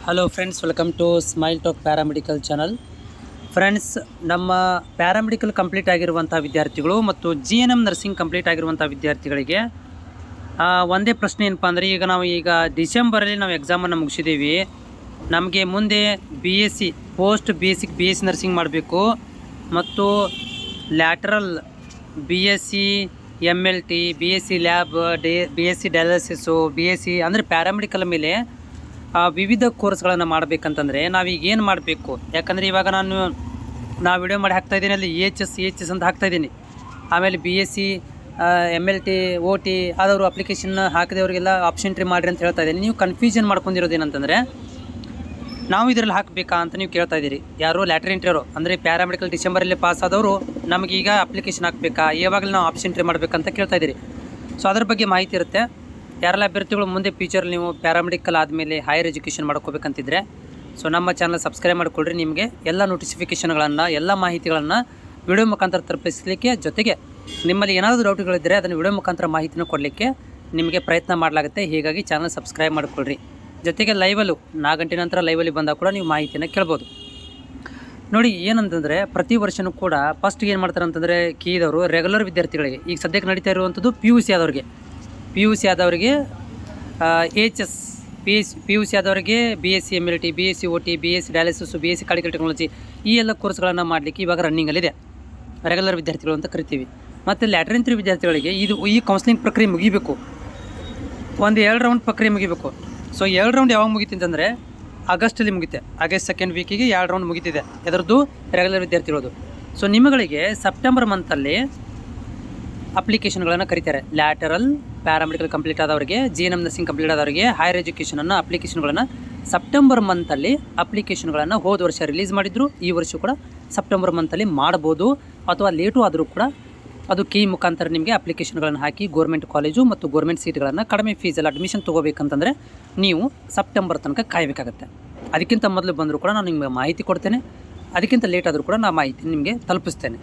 Hello friends, welcome to smile talk paramedical channel. Friends, ನಮ್ಮ paramedical complete ಆಗಿರುವಂಥ ವಿದ್ಯಾರ್ಥಿಗಳು ಮತ್ತು GNM ನರ್ಸಿಂಗ್ ಕಂಪ್ಲೀಟ್ ಆಗಿರುವಂಥ ವಿದ್ಯಾರ್ಥಿಗಳಿಗೆ ಒಂದೇ ಪ್ರಶ್ನೆ ಏನಪ್ಪ ಅಂದರೆ, ಈಗ ಡಿಸೆಂಬರಲ್ಲಿ ನಾವು ಎಕ್ಸಾಮನ್ನು ಮುಗಿಸಿದ್ದೀವಿ. ನಮಗೆ ಮುಂದೆ BSc post basic BSc nursing ಮಾಡಬೇಕು ಮತ್ತು lateral BSc MLT BSc lab BSc dialysis BSc ಅಂದರೆ ಪ್ಯಾರಾಮೆಡಿಕಲ್ ಮೇಲೆ ವಿವಿಧ ಕೋರ್ಸ್ಗಳನ್ನು ಮಾಡಬೇಕಂತಂದರೆ ನಾವೀಗ ಏನು ಮಾಡಬೇಕು? ಯಾಕಂದರೆ ಇವಾಗ ನಾವು ವಿಡಿಯೋ ಮಾಡಿ ಹಾಕ್ತಾಯಿದ್ದೀನಿ, ಅಲ್ಲಿ EHS ಅಂತ ಹಾಕ್ತಾಯಿದ್ದೀನಿ. ಆಮೇಲೆ BSc MLT OT ಆದವರು ಅಪ್ಲಿಕೇಶನ್ ಹಾಕಿದವರಿಗೆಲ್ಲ ಆಪ್ಷನ್ ಎಂಟ್ರಿ ಮಾಡಿರಿ ಅಂತ ಹೇಳ್ತಾ ಇದ್ದೀನಿ. ನೀವು ಕನ್ಫ್ಯೂಷನ್ ಮಾಡ್ಕೊಂಡಿರೋದೇನಂತಂದರೆ, ನಾವು ಇದರಲ್ಲಿ ಹಾಕಬೇಕಾ ಅಂತ ನೀವು ಕೇಳ್ತಾ ಇದ್ದೀರಿ. ಯಾರು ಲ್ಯಾಟ್ರ್ ಎಂಟ್ರಿಯವರು ಅಂದರೆ ಪ್ಯಾರಾಮೆಡಿಕಲ್ ಡಿಸೆಂಬರಲ್ಲಿ ಪಾಸ್ ಆದವರು ನಮಗೀಗ ಅಪ್ಲಿಕೇಶನ್ ಹಾಕಬೇಕಾ, ಯಾವಾಗಲೂ ನಾವು ಆಪ್ಷನ್ ಎಂಟ್ರಿ ಮಾಡಬೇಕಂತ ಕೇಳ್ತಾ ಇದ್ದೀರಿ. ಸೊ ಅದ್ರ ಬಗ್ಗೆ ಮಾಹಿತಿ ಇರುತ್ತೆ. ಯಾರೆಲ್ಲ ಅಭ್ಯರ್ಥಿಗಳು ಮುಂದೆ ಫ್ಯೂಚರಲ್ಲಿ ನೀವು ಪ್ಯಾರಾಮೆಡಿಕಲ್ ಆದಮೇಲೆ ಹೈಯರ್ ಎಜುಕೇಷನ್ ಮಾಡ್ಕೋಬೇಕಂತಿದ್ರೆ ಸೊ ನಮ್ಮ ಚಾನಲ್ ಸಬ್ಸ್ಕ್ರೈಬ್ ಮಾಡಿಕೊಳ್ಳ್ರಿ. ನಿಮಗೆ ಎಲ್ಲ ನೋಟಿಫಿಕೇಷನ್ಗಳನ್ನು ಎಲ್ಲ ಮಾಹಿತಿಗಳನ್ನು ವಿಡಿಯೋ ಮುಖಾಂತರ ತಲುಪಿಸಲಿಕ್ಕೆ, ಜೊತೆಗೆ ನಿಮ್ಮಲ್ಲಿ ಏನಾದರೂ ಡೌಟ್ಗಳಿದ್ದರೆ ಅದನ್ನು ವಿಡಿಯೋ ಮುಖಾಂತರ ಮಾಹಿತಿನ ಕೊಡಲಿಕ್ಕೆ ನಿಮಗೆ ಪ್ರಯತ್ನ ಮಾಡಲಾಗುತ್ತೆ. ಹೀಗಾಗಿ ಚಾನಲ್ ಸಬ್ಸ್ಕ್ರೈಬ್ ಮಾಡಿಕೊಳ್ಳ್ರಿ. ಜೊತೆಗೆ ಲೈವಲ್ಲೂ 4 ಗಂಟೆ ನಂತರ ಲೈವಲ್ಲಿ ಬಂದಾಗ ಕೂಡ ನೀವು ಮಾಹಿತಿನ ಕೇಳ್ಬೋದು. ನೋಡಿ, ಏನಂತಂದರೆ ಪ್ರತಿ ವರ್ಷವೂ ಕೂಡ ಫಸ್ಟ್ ಏನು ಮಾಡ್ತಾರೆ ಅಂತಂದರೆ, ಕೀದವರು ರೆಗ್ಯುಲರ್ ವಿದ್ಯಾರ್ಥಿಗಳಿಗೆ ಈಗ ಸದ್ಯಕ್ಕೆ ನಡೀತಾ ಇರುವಂಥದ್ದು PUC ಆದವರಿಗೆ HS PUC ಆದವರಿಗೆ BSc MLT BSc OT BSc dialysis BSc cordial technology ಈ ಎಲ್ಲ ಕೋರ್ಸ್ಗಳನ್ನು ಮಾಡಲಿಕ್ಕೆ ಇವಾಗ ರನ್ನಿಂಗಲ್ಲಿದೆ. ರೆಗ್ಯುಲರ್ ವಿದ್ಯಾರ್ಥಿಗಳು ಅಂತ ಕರಿತೀವಿ. ಮತ್ತು ಲ್ಯಾಟರ್ ಎಂಟ್ರಿ ವಿದ್ಯಾರ್ಥಿಗಳಿಗೆ ಈ ಕೌನ್ಸಿಲಿಂಗ್ ಪ್ರಕ್ರಿಯೆ ಮುಗಿಬೇಕು. 2 ರೌಂಡ್ ಪ್ರಕ್ರಿಯೆ ಮುಗಿಬೇಕು. ಸೊ 2 ರೌಂಡ್ ಯಾವಾಗ ಮುಗಿತು ಅಂತಂದರೆ ಆಗಸ್ಟಲ್ಲಿ ಮುಗಿತೆ. ಆಗಸ್ಟ್ 2nd ವೀಕಿಗೆ 2 ರೌಂಡ್ ಮುಗಿತಿದೆ ಅದರದ್ದು ರೆಗ್ಯುಲರ್ ವಿದ್ಯಾರ್ಥಿಗಳದು. ಸೊ ನಿಮ್ಮಗಳಿಗೆ ಸೆಪ್ಟೆಂಬರ್ ಮಂತಲ್ಲಿ ಅಪ್ಲಿಕೇಶನ್ಗಳನ್ನು ಕರೀತಾರೆ. ಲ್ಯಾಟರಲ್ ಪ್ಯಾರಾಮೆಡಿಕಲ್ ಕಂಪ್ಲೀಟ್ ಆದವರಿಗೆ, GNM ನರ್ಸಿಂಗ್ ಕಂಪ್ಲೀಟ್ ಆದವರಿಗೆ ಹೈಯರ್ ಎಜುಕೇಷನನ್ನು ಅಪ್ಲಿಕೇಶನ್ಗಳನ್ನು ಸೆಪ್ಟೆಂಬರ್ ಮಂತಲ್ಲಿ ಅಪ್ಲಿಕೇಶನ್ಗಳನ್ನು ಹೋದ ವರ್ಷ ರಿಲೀಸ್ ಮಾಡಿದ್ರು. ಈ ವರ್ಷ ಕೂಡ ಸೆಪ್ಟೆಂಬರ್ ಮಂತಲ್ಲಿ ಮಾಡ್ಬೋದು, ಅಥವಾ ಲೇಟು ಆದರೂ ಕೂಡ ಅದು ಕೀ ಮುಖಾಂತರ ನಿಮಗೆ ಅಪ್ಲಿಕೇಶನ್ಗಳನ್ನು ಹಾಕಿ ಗೋರ್ಮೆಂಟ್ ಕಾಲೇಜು ಮತ್ತು ಗೋರ್ಮೆಂಟ್ ಸೀಟ್ಗಳನ್ನು ಕಡಿಮೆ ಫೀಸಲ್ಲಿ ಅಡ್ಮಿಷನ್ ತೊಗೋಬೇಕಂತಂದರೆ ನೀವು ಸೆಪ್ಟೆಂಬರ್ ತನಕ ಕಾಯಬೇಕಾಗತ್ತೆ. ಅದಕ್ಕಿಂತ ಮೊದಲು ಬಂದರೂ ಕೂಡ ನಾನು ನಿಮಗೆ ಮಾಹಿತಿ ಕೊಡ್ತೇನೆ, ಅದಕ್ಕಿಂತ ಲೇಟ್ ಆದರೂ ಕೂಡ ನಾನು ಮಾಹಿತಿ ನಿಮಗೆ ತಲುಪಿಸ್ತೇನೆ.